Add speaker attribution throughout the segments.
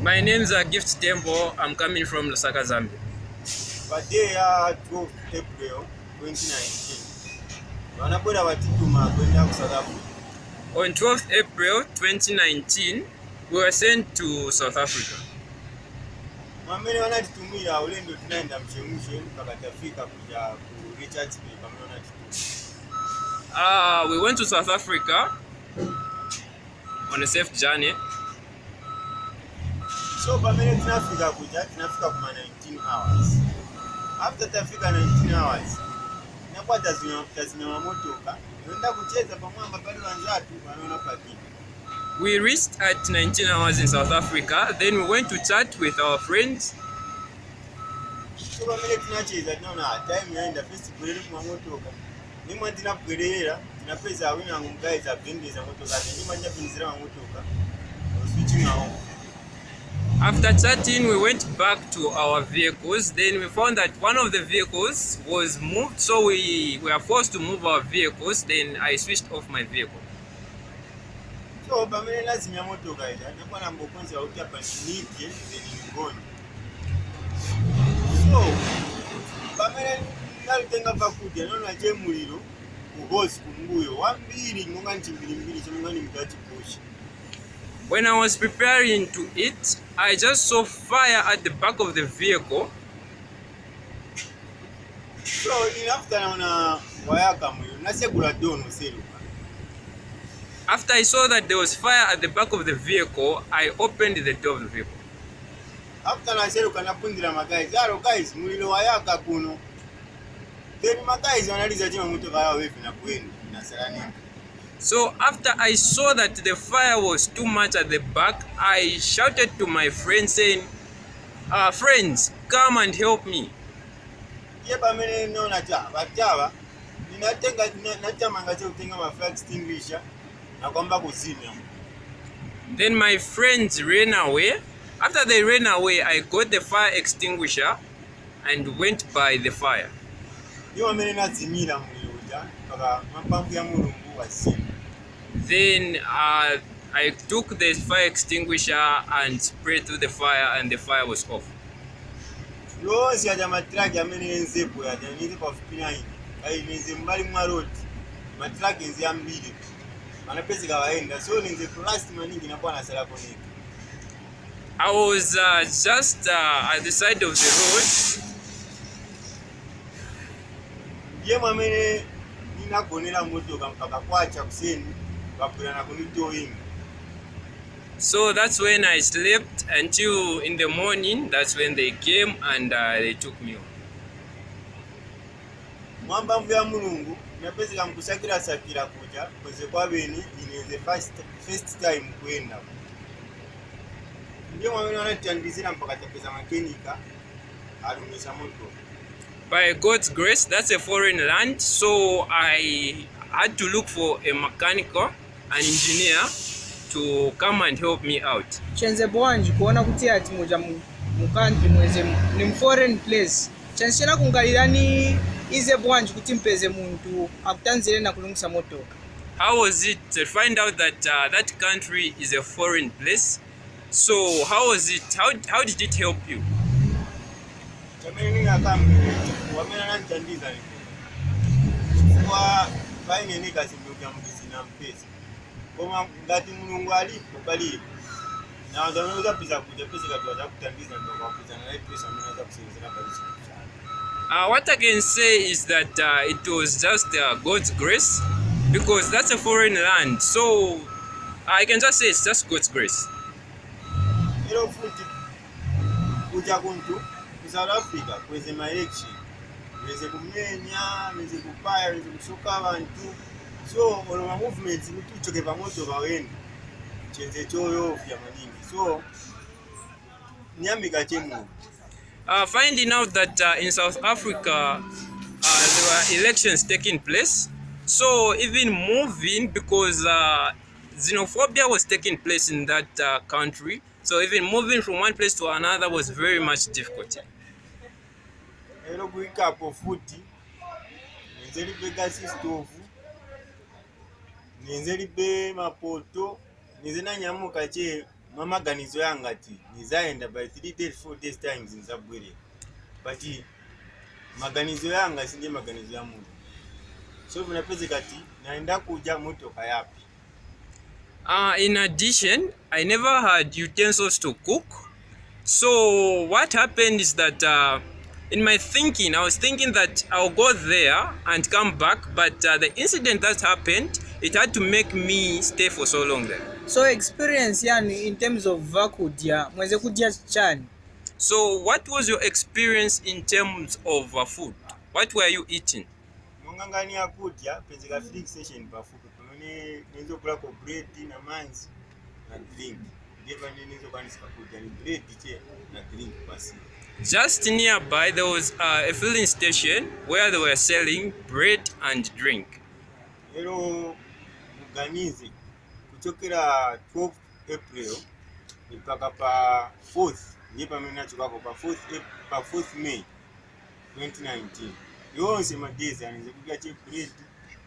Speaker 1: My name's Gift Tembo. I'm coming from Lusaka, Zambia.
Speaker 2: But they are 12 April 2019. Wanakwenda Watituma kwenda ku South Africa.
Speaker 1: On 12th April 2019, we were sent to South Africa.
Speaker 2: Mwamene wanatitumira ulendo tunaenda mchemushe mpaka tafika kuja ku Richards Bay kama wanatitumira.
Speaker 1: We went to South Africa on a safe journey.
Speaker 2: So pamene tunafika kuma 19 hours. After tafika 19 hours, inakuwa tazima motoka. Tunaenda kucheza pamwamba pale wanzatu wanaona pakini.
Speaker 1: We reached at 19 hours in South Africa. Then we went to chat with our friends.
Speaker 2: So pamene tunacheza tunaona time yaenda first kulele kwa motoka. Nimwe tinapwerera tinapeza awina ngumgaiza bendeza motoka. Nimwe nyapinzira motoka. Switching off.
Speaker 1: After chatting, we went back to our vehicles. Then we found that one of the vehicles was moved, so we were forced to move our vehicles. Then I switched off my vehicle.
Speaker 2: So pamene lazima motoka ida ndipo na mbokonzi wa ukia paniki then ngoni. So pamene nalitenga pakuja naona je muliro uhosi kumbuyo wambiri ngonga nchimbili chimungani mkati push.
Speaker 1: When I was preparing to eat, I just saw fire at the back of the vehicle.
Speaker 2: So after naona wayaka muliro nasekula dono seluka.
Speaker 1: After I saw that there was fire at the back of the vehicle, I opened the door of the vehicle.
Speaker 2: After naseluka napundira magayizi, "Aro guys, muliro wayaka kuno." Then magayizi wanaliza chima motoka yao wewe na kwenda nasala nini.
Speaker 1: So after I saw that the fire was too much at the back, I shouted to my friends saying, friends, come and help me.
Speaker 2: Ye pamene naona bataba ninatenga natamanga kutenga ma fire extinguisher na kwamba kuzimya.
Speaker 1: Then my friends ran away. After they ran away, I got the fire extinguisher and went by the fire.
Speaker 2: Yo pamene nazimira muliro ja mpaka mapampu ya mulungu wasima.
Speaker 1: Then I took the fire extinguisher and sprayed through the fire, and the fire was off.
Speaker 2: Yosi ya matraki amene nzepo ya nizi pa fupina hii. Ai nizi mbali mwa road. Matraki nzi ambili. Manapezi kawaenda. So nizi last maningi nakuwa nasala kwenye.
Speaker 1: I was just at the side of the road.
Speaker 2: Ye mwamene ninagonera motoka mpaka kwacha kuseni. Kapulana kunitoyinga.
Speaker 1: So that's when I slept until in the morning. That's when they came and they took me home.
Speaker 2: Mwambamvu ya mulungu napezeka mkusakira sakira kuja kweze kwa beni ineze first time kwenda. Ndiyo mwamene wanatandizira mpaka tapeza makenika alumisa moto.
Speaker 1: By God's grace, that's a foreign land, so I had to look for a mechanical, an engineer, to come and help me out.
Speaker 3: Chenze bwanji kuona kuti ati moja mu country mweze ni foreign place. Chenshena kungalirani ize bwanji kuti mpeze muntu akutanzire na kulungisa motoka.
Speaker 1: How was it to find out that that country is a foreign place? So how was it? How did it help you?
Speaker 2: Jameni ngakambi wamena nantandiza ni. Kwa baine nika simbuka mbisi na mpesa. Koma ngati mulungu alipo bali na wanaweza pesa kuja pesa kwa kutandiza ndio kwa kuzana na pesa mnaweza kusaidia kabisa.
Speaker 1: What I can say is that it was just God's grace, because that's a foreign land. So I can just say it's just God's grace.
Speaker 2: Ilo futi kuja kuntu South Africa kweze ma election. Weze kumenya, weze kupaya, weze kushoka abantu. So oloma movements mtuchoke pamoja kwa wenu. Chenze choyo vya maningi. So nyamika chemu.
Speaker 1: Finding out that in South Africa there were elections taking place, so even moving, because xenophobia was taking place in that country, so even moving from one place to another was very much difficult.
Speaker 2: Ero kuika hapo futi nzeli pega stove ninze libe mapoto nize nanyamuka che mamaganizo yanga ati nizaenda by 3 days 4 days times nzabwere but maganizo yanga sinje maganizo ya mundu so vinapeze kati naenda kuja motoka yapi.
Speaker 1: In addition, I never had utensils to cook. So what happened is that in my thinking, I was thinking that I'll go there and come back, but the incident that happened, it had to make me stay for so long there.
Speaker 3: So experience yani in terms of vakudya mweze kudya chani.
Speaker 1: So what was your experience in terms of food? What were you eating?
Speaker 2: Mongangani ya kudya penzeka filling station pafupi pamene nizo kula ko bread na manzi na drink. Ndiye nizo kanisa kudya ni bread che na drink basi.
Speaker 1: Just nearby there was a filling station where they were selling bread and drink.
Speaker 2: Lero muganize kuchokera 12 April mpaka pa 4th ndiye pamene nachokako pa 4th May 2019. Yonse madezi anize kudya che bread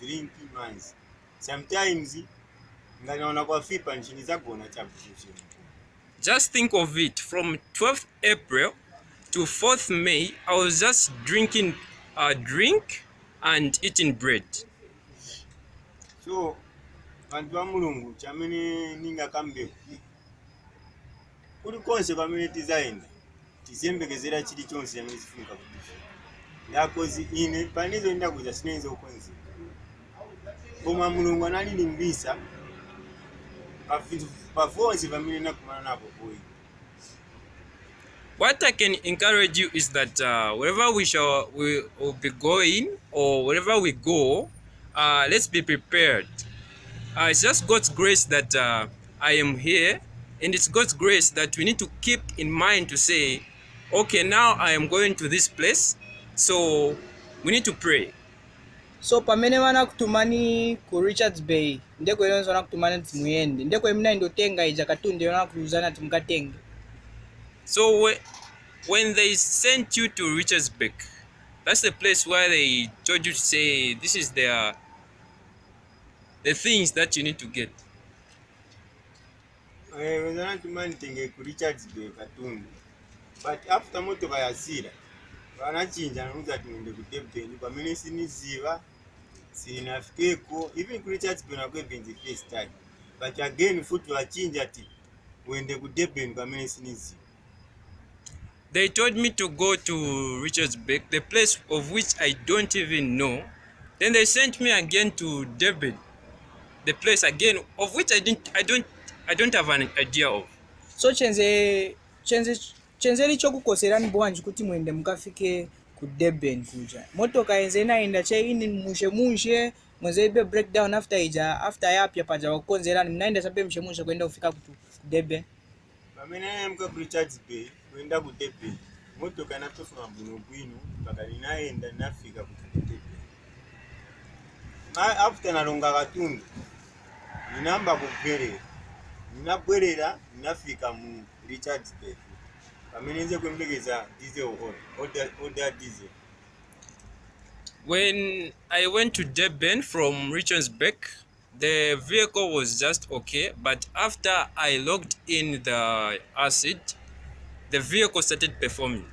Speaker 2: drink manzi. Sometimes nganaona kwa fipa nchini zagona chabushini.
Speaker 1: Just think of it, from 12th April to 4th May, I was just drinking a drink and eating bread.
Speaker 2: So, bantu ba mulungu chamene ninga kambe kuli konse pamene tizaenda tizembekezera chili chonse chamene sifunika kuti ndakozi ine panizo ndakuza sinenzo ukonzi koma mulungu analilimbisa pavonse pamene nakumana napo boyi.
Speaker 1: What I can encourage you is that wherever we will be going or wherever we go, let's be prepared. It's just God's grace that I am here, and it's God's grace that we need to keep in mind to say, okay, now I am going to this place, so we need to pray.
Speaker 3: So pamene wana kutumani ku Richards Bay ndeko yonzo wana kutumani timuyende ndeko emina indotenga ija katunde yona kuluzana timukatenge.
Speaker 1: So when they sent you to Richards Bay, that's the place where they told you to say this is the things that you need to get.
Speaker 2: Wezana tumani tenge ku Richards Bay katunde. But after moto bayasira vanachinja nokuti tiende ku Durban pamene siniziva sinafikeko even ku Richards Bay nakwebvenzi first time but again futhi wachinja ati uende ku Durban pamene siniziva.
Speaker 1: They told me to go to Richards Bay, the place of which I don't even know. Then they sent me again to Durban, the place again of which I don't have an idea of.
Speaker 3: So chenze licho kukoserani bwanji kuti mwende mukafike ku Durban kuja. Motoka yenze inaenda che ini mushe mweze ibe breakdown after yapya paja wakonzerani mnaenda sabe mshe kwenda kufika ku Durban.
Speaker 2: Pamene mka ku Richards Bay kwenda ku Durban motoka natofuna buno bwino mpaka ninaenda nafika ku Durban. After nalonga katundu ninamba kubwerera ninabwerera ninafika mu Richards Bay pamene nze kwembekeza diesel order diesel.
Speaker 1: When I went to Durban from Richards Bay, the vehicle was just okay, but after I logged in the acid, the vehicle started performing.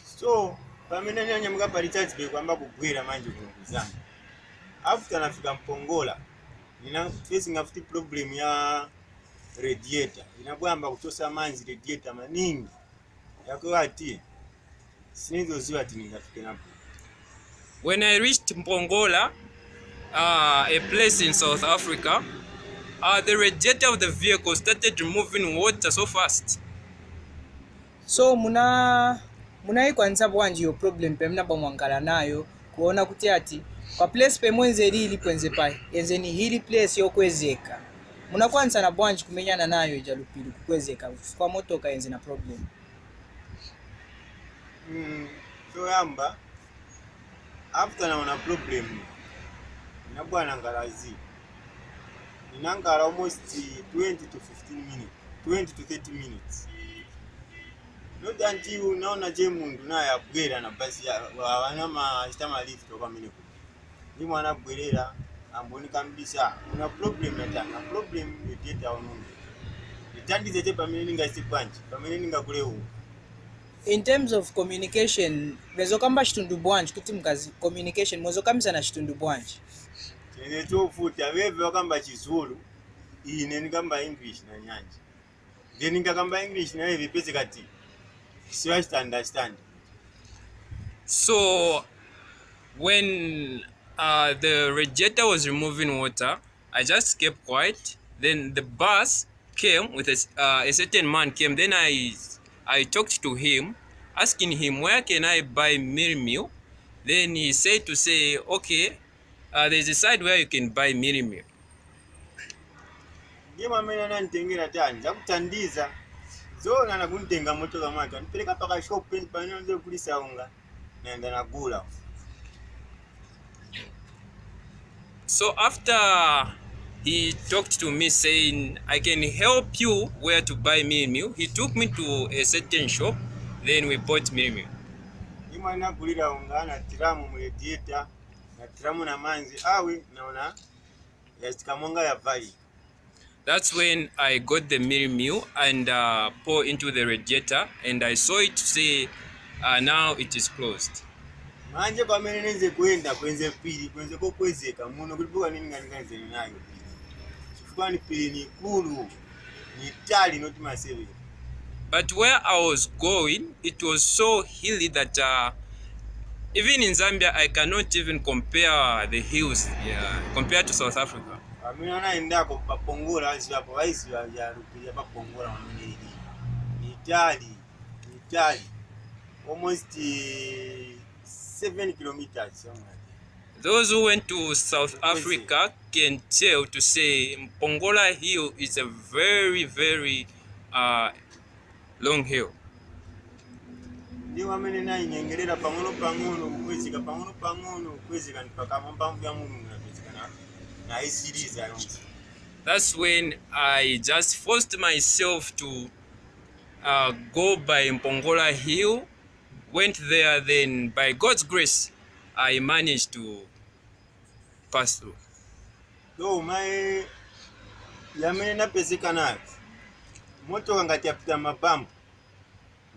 Speaker 2: So pamene nyanyamuka pa Richards Bay kwamba kugwira manje kulunguzana. After nafika Mpongola nina facing after problem ya radiator inabwamba kutosa manzi radiator maningi yako ati sinizoziwa ati ningafike napo.
Speaker 1: When I reached Mpongola, a place in South Africa, the radiator of the vehicle started removing water so fast.
Speaker 3: So munaikwanisa bwanji yo problem pemna pamwangala nayo kuona kuti ati kwa place pemwenze lili pwenze pai yenze ni hili place yokwezeka. Munakwanisa na bwanji kumenyana nayo ijalupili kukwezeka kwa motoka yenze na problem.
Speaker 2: So yamba after naona problem inabwana ngalazi inangala almost 20 to 15 minutes 20 to 30 minutes. Not until naona je mundu naye abwera na basi wana ma lift kwa mine ni mwana bwerera amboni kambisa una problem natanga problem yeteta unondo itandize te pamene ningaise bwanji pamene ningakulewu.
Speaker 3: In terms of communication vezokamba chitundu bwanji kuti mkazi communication mozokambisa na chitundu bwanji
Speaker 2: chene chofuta veve wakamba chizulu ine nikamba English na nyanja then nikakamba English na hivi pese kati siwa understand.
Speaker 1: So when the radiator was removing water, I just kept quiet. Then the bus came with a certain man came. Then I talked to him, asking him where can I buy meal. Then he said to say, okay, there's a side where you can buy meal.
Speaker 2: Ngema mena na ntengera tani zakutandiza zona na kuntenga moto kama mtu nipeleka paka shop pale ndio kulisa unga naenda na gula.
Speaker 1: So after he talked to me saying I can help you where to buy meal, he took me to a certain shop. Then we bought meal.
Speaker 2: Ngema na kulira unga na tiramu mu radiator na tiramu na manzi awe naona yasikamonga ya vali.
Speaker 1: That's when I got the meal and pour into the radiator, and I saw it say now it is closed.
Speaker 2: Manje pamene nenze kwenda kwenze pili kwenze kokwezeka muno kulipoka nini nganikanze nayo pili. Chifukwa ni pili ni kulu ni tali not masebe.
Speaker 1: But where I was going, it was so hilly that even in Zambia I cannot even compare the hills compared to South Africa.
Speaker 2: Amina na endako papongola asi hapo waisi ya rupiya papongola mwenye ni tali almost 7 kilometers somewhere.
Speaker 1: Those who went to South Africa can tell to say Mpongola Hill is a very, very long hill.
Speaker 2: Ndi wamene na inyengerera pangono kwezika nipaka mpamvu ya Mungu na series ayonse.
Speaker 1: That's when I just forced myself to go by Mpongola Hill, went there, then by God's grace I managed to pass through.
Speaker 2: So my yamene na peseka nayo moto ngati apita mabambu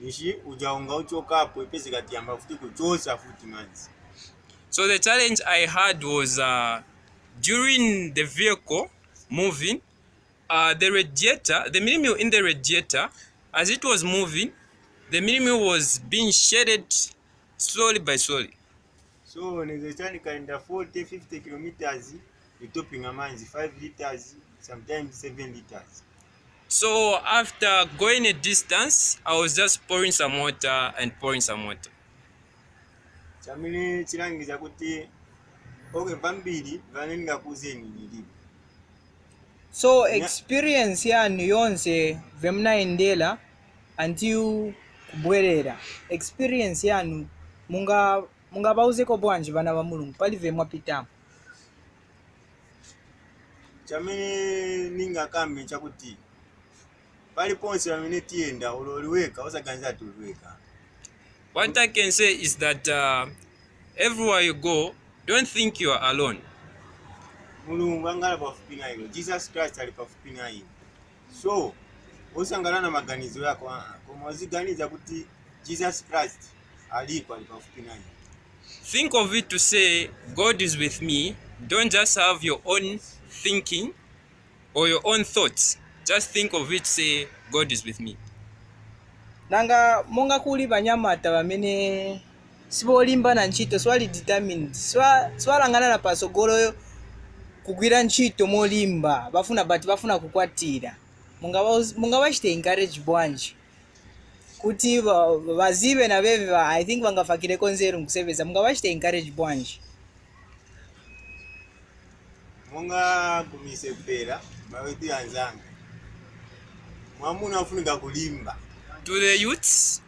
Speaker 2: nishi ujaunga uchoka hapo ipese kati ya mafuti kuchosa futi manzi.
Speaker 1: So the challenge I had was during the vehicle moving, the mini-mill in the radiator, as it was moving, the mini-mill was being shaded slowly by slowly.
Speaker 2: So nezechani kaenda 40-50 kilometers, itopinga manzi 5 liters, sometimes 7 liters.
Speaker 1: So after going a distance, I was just pouring some water and pouring some water.
Speaker 2: Chamini chirangiza kuti oke vambiri vaneninga kuzeni nilipo.
Speaker 3: So experience yanu yonse vemnaendela until kubwerera. Experience yanu munga bauzeko bwanji bana ba Mulungu pali vemwa pitamo.
Speaker 2: Chamini ninga kambe chakuti pali ponse vamene tienda uloliweka osaganza tuliweka.
Speaker 1: What I can say is that everywhere you go, don't think you are alone.
Speaker 2: Mulungu angala pafupi na hilo. Jesus Christ ali pafupi na hilo. So osangala na maganizo yako kama waziganiza kuti Jesus Christ alipo ali pafupi na hilo.
Speaker 1: Think of it to say God is with me. Don't just have your own thinking or your own thoughts. Just think of it, say God is with me.
Speaker 3: Nanga monga kuli banyamata bamene sibolimba na nchito swali determined swalangana na pasogolo kugwira nchito molimba bafuna kukwatira munga bachite encourage bwanji kuti bazibe na bebe I think bangafakire konzero nkusebeza munga bachite encourage bwanji
Speaker 2: munga kumise kupera bawetu yanzanga mwamuna afunika kulimba.
Speaker 1: To the youths,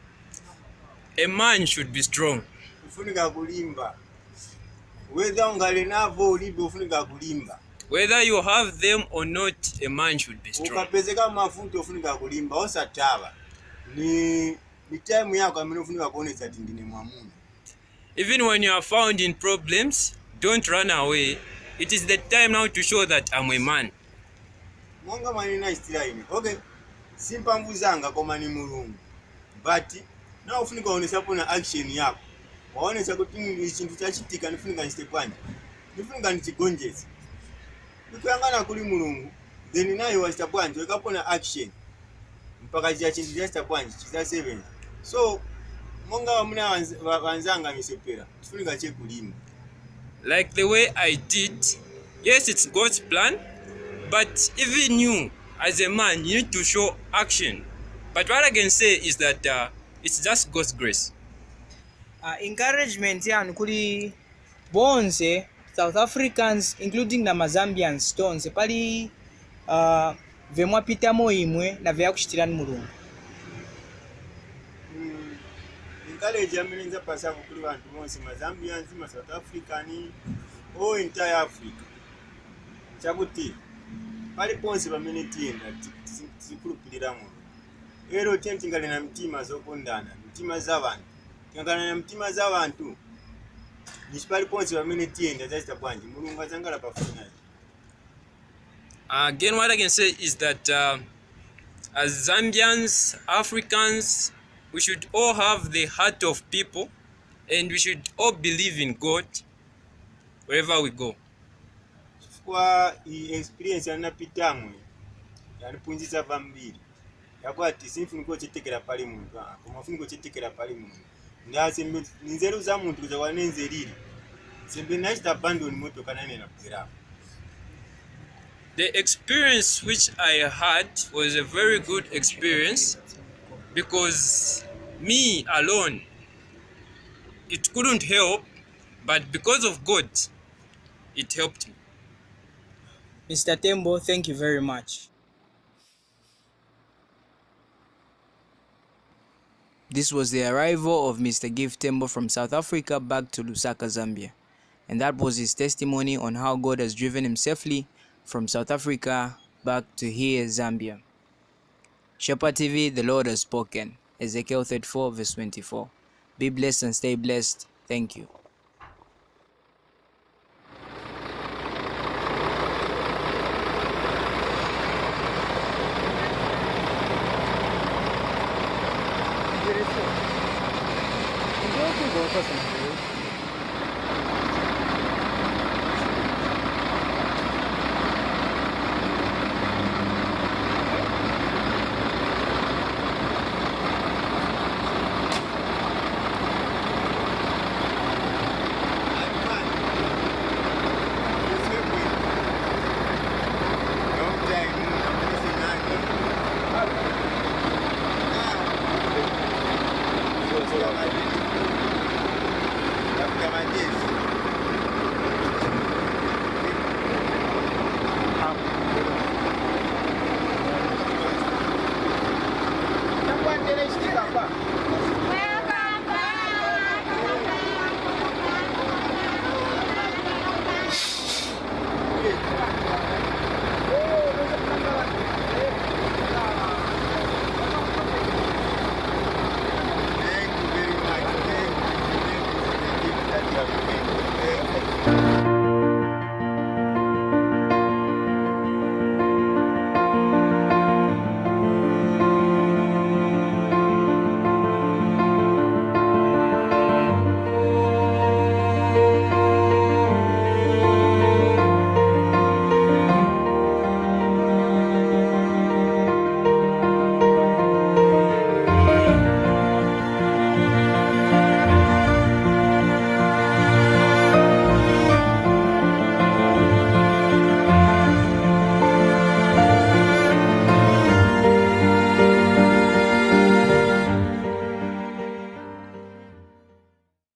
Speaker 1: a man should be strong.
Speaker 2: Ufunika kulimba. Whether ungale navo ulibe ufunika kulimba.
Speaker 1: Whether you have them or not, a man should be strong.
Speaker 2: Ukapezeka mafuta ufunika kulimba osataba. Ni time yako amene ufunika kuonesa tingine mwamuna.
Speaker 1: Even when you are found in problems, don't run away. it is the time now to show that I'm a man.
Speaker 2: Monga manena istilaini. Okay. Simpamvu zanga koma ni mulungu. But na ufunika uonesa pona action yako. Waonesa kuti ni chintu chachitika nifunika nchite kwanje. Nifunika nchigonjeza. Nikuyangana kuli mulungu. Then nayo wachita bwanje wekapona action. Mpaka chia chintu chachita bwanje chita 7. So monga muna wanzanga misepera. Tufunika chekulima.
Speaker 1: Like the way I did, yes, it's God's plan, but even you, as a man, you need to show action. But what I can say is that it's just God's grace.
Speaker 3: Encouragement yanu kuli bonse South Africans including na Zambians tonse pali vemwa pitamo imwe na vya kuchitirani mulungu.
Speaker 2: Encourage amenenza pasa kuli bantu bonse Zambians, South African, o entire Africa. Chakuti pali ponse bamene tiyenda tikulupirira mu. Ero tentingale na mtima zokondana, mtima z'abantu. Tingana na mtima z'abantu. Nishipali ponse bamene tiyenda zachita bwanji mulungu azangala pafuna.
Speaker 1: Again, what I can say is that as Zambians, Africans, we should all have the heart of people, and we should all believe in God wherever we go.
Speaker 2: Kwa experience yanapitamu yalipunziza vambiri. Yakwati sinfuniko chitekera pali muntu, kumafuniko chitekera pali muntu. Ndase ninzeru za muntu kuja wanenzeriri. Sembe nachita abandon moto kanane na kuzira.
Speaker 1: The experience which I had was a very good experience because me alone, it couldn't help, but because of God, it helped me.
Speaker 3: Mr. Tembo, thank you very much. This was the arrival of Mr. Gift Tembo from South Africa back to Lusaka, Zambia. And that was his testimony on how God has driven him safely from South Africa back to here, Zambia. Shepherd TV, the Lord has spoken. Ezekiel 34 verse 24. Be blessed and stay blessed. Thank you.